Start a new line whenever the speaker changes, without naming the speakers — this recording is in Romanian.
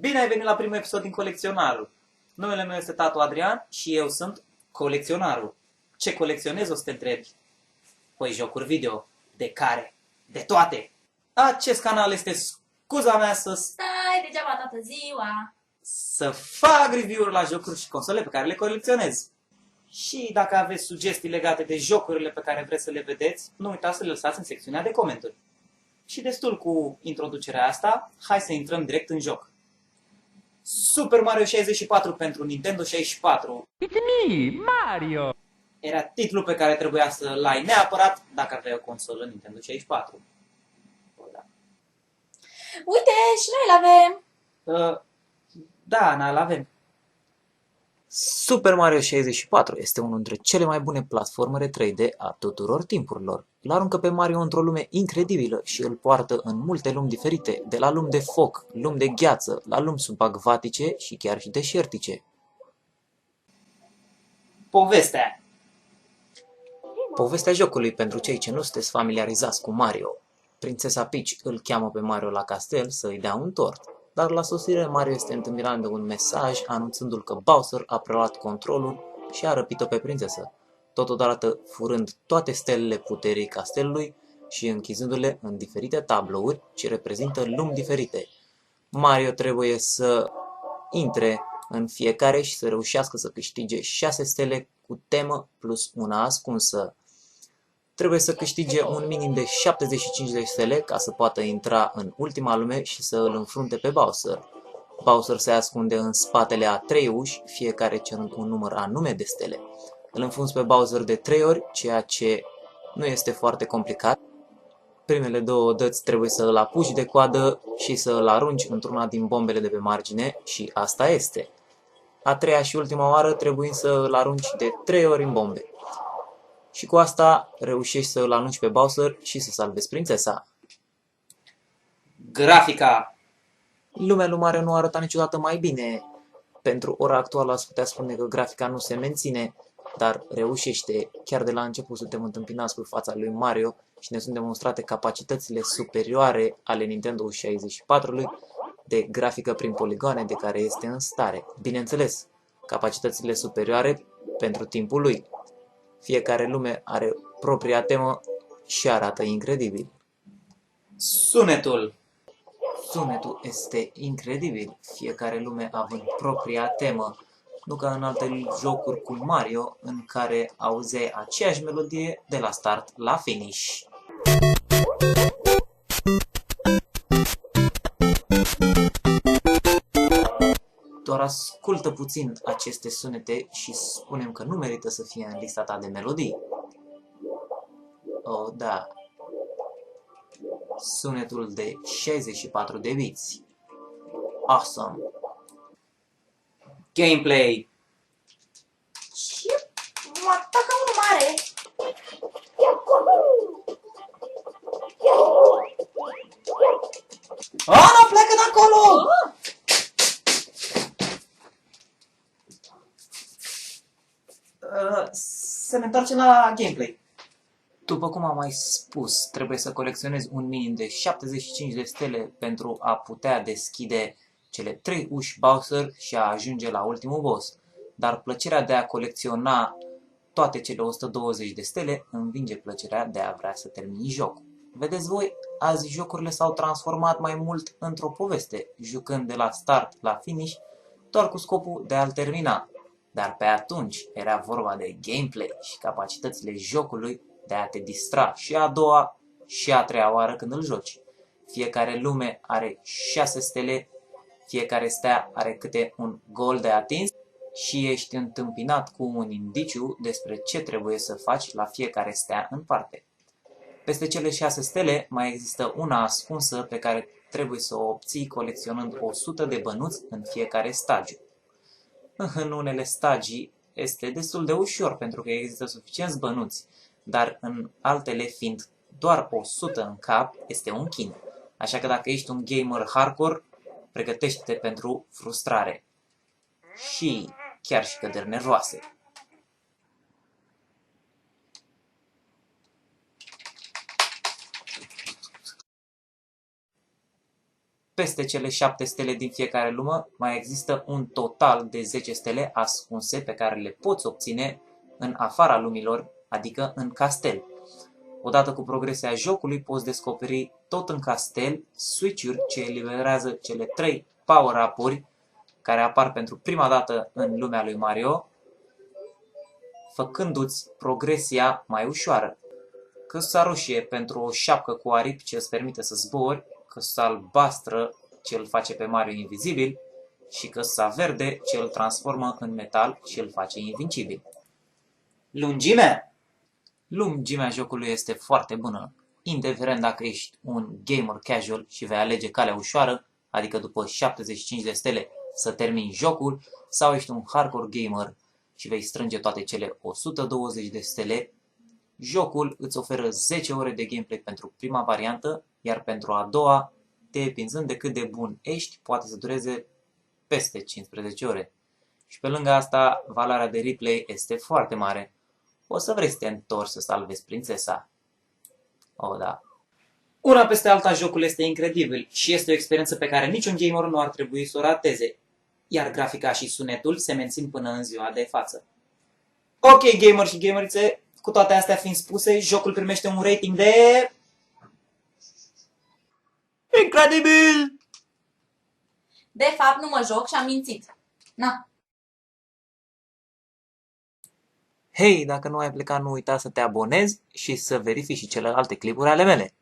Bine ai venit la primul episod din Colecționarul. Numele meu este Tatu Adrian și eu sunt colecționarul. Ce colecționez, o să te întrebi? Păi jocuri video. De care? De toate. Acest canal este scuza mea
Stai degeaba toată ziua.
să fac review-uri la jocuri și console pe care le colecționez. Și dacă aveți sugestii legate de jocurile pe care vreți să le vedeți, nu uitați să le lăsați în secțiunea de comentarii. Și destul cu introducerea asta, hai să intrăm direct în joc. Super Mario 64 pentru Nintendo 64
It's me, Mario!
era titlul pe care trebuia să-l ai neapărat dacă aveai o consolă Nintendo 64. Da,
Uite, și noi l-avem.
Da, Ana, l-avem. Super Mario 64 este unul dintre cele mai bune platformere 3D a tuturor timpurilor. Îl aruncă pe Mario într-o lume incredibilă și îl poartă în multe lumi diferite, de la lumi de foc, lumi de gheață, la lumi subacvatice și chiar și deșertice. Povestea jocului pentru cei ce nu sunteți familiarizați cu Mario. Prințesa Peach îl cheamă pe Mario la castel să-i dea un tort, dar la sosire Mario este întâmpinat de un mesaj anunțându-l că Bowser a preluat controlul și a răpit-o pe prințesă, totodată furând toate stelele puterii castelului și închizându-le în diferite tablouri ce reprezintă lumi diferite. Mario trebuie să intre în fiecare și să reușească să câștige 6 stele cu temă plus una ascunsă. Trebuie să câștige un minim de 75 de stele ca să poată intra în ultima lume și să îl înfrunte pe Bowser. Bowser se ascunde în spatele a 3 uși, fiecare cerând un număr anume de stele. Îl înfunzi pe Bowser de 3 ori, ceea ce nu este foarte complicat. Primele 2 dăți trebuie să îl apuci de coadă și să îl arunci într-una din bombele de pe margine și asta este. A 3-a și ultima oară trebuie să îl arunci de 3 ori în bombe. Și cu asta reușești să îl arunci pe Bowser și să salvezi prințesa. Grafica. Lumea lui Mario nu arăta niciodată mai bine. Pentru ora actuală aș putea spune că grafica nu se menține, dar reușește. Chiar de la început suntem întâmpinați cu fața lui Mario și ne sunt demonstrate capacitățile superioare ale Nintendo 64-ului de grafică prin poligoane de care este în stare. Bineînțeles, capacitățile superioare pentru timpul lui. Fiecare lume are propria temă și arată incredibil. Sunetul este incredibil, fiecare lume având propria temă, nu ca în alte jocuri cu Mario, în care auzeai aceeași melodie de la start la finish. Doar ascultă puțin aceste sunete și spunem că nu merită să fie în lista ta de melodii. Oh, da. Sunetul de 64 de biți. Awesome. Gameplay.
Și mă atacă unul mare.
Ana, pleacă de acolo! Să ne întoarcem la gameplay. După cum am mai spus, trebuie să colecționezi un minim de 75 de stele pentru a putea deschide cele 3 uși Bowser și a ajunge la ultimul boss. Dar plăcerea de a colecționa toate cele 120 de stele învinge plăcerea de a vrea să termini jocul. Vedeți voi, azi jocurile s-au transformat mai mult într-o poveste, jucând de la start la finish, doar cu scopul de a-l termina. Dar pe atunci era vorba de gameplay și capacitățile jocului de a te distra și a doua și a treia oară când îl joci. Fiecare lume are 6 stele, fiecare stea are câte un gol de atins și ești întâmpinat cu un indiciu despre ce trebuie să faci la fiecare stea în parte. Peste cele 6 stele mai există una ascunsă pe care trebuie să o obții colecționând 100 de bănuți în fiecare stagiu. În unele stagii este destul de ușor pentru că există suficienți bănuți, dar în altele fiind doar 100 în cap este un chin. Așa că dacă ești un gamer hardcore, pregătește-te pentru frustrare și chiar și căderi nervoase. peste cele 7 stele din fiecare lume mai există un total de 10 stele ascunse pe care le poți obține în afara lumilor, adică în castel. Odată cu progresia jocului poți descoperi tot în castel switch-uri ce eliberează cele 3 power-up-uri care apar pentru prima dată în lumea lui Mario, făcându-ți progresia mai ușoară. Căsuța roșie pentru o șapcă cu aripi ce îți permite să zbori, căsuța albastră ce îl face pe Mario invizibil și căsuța verde ce îl transformă în metal și îl face invincibil.
Lungimea?
Lungimea jocului este foarte bună, indiferent dacă ești un gamer casual și vei alege calea ușoară, adică după 75 de stele să termini jocul, sau ești un hardcore gamer și vei strânge toate cele 120 de stele. Jocul îți oferă 10 ore de gameplay pentru prima variantă, iar pentru a doua, depinzând de cât de bun ești, poate să dureze peste 15 ore. Și pe lângă asta, valoarea de replay este foarte mare. O să vrei să te întorci să salvezi prințesa. Oh, da.
Una peste alta, jocul este incredibil și este o experiență pe care niciun gamer nu ar trebui să o rateze, iar grafica și sunetul se mențin până în ziua de față. Ok, gamer și gamerițe, cu toate astea fiind spuse, jocul primește un rating de... incredibil!
De fapt, nu mă joc și am mințit. Na.
Hei, dacă nu ai plecat, nu uita să te abonezi și să verifici și celelalte clipuri ale mele.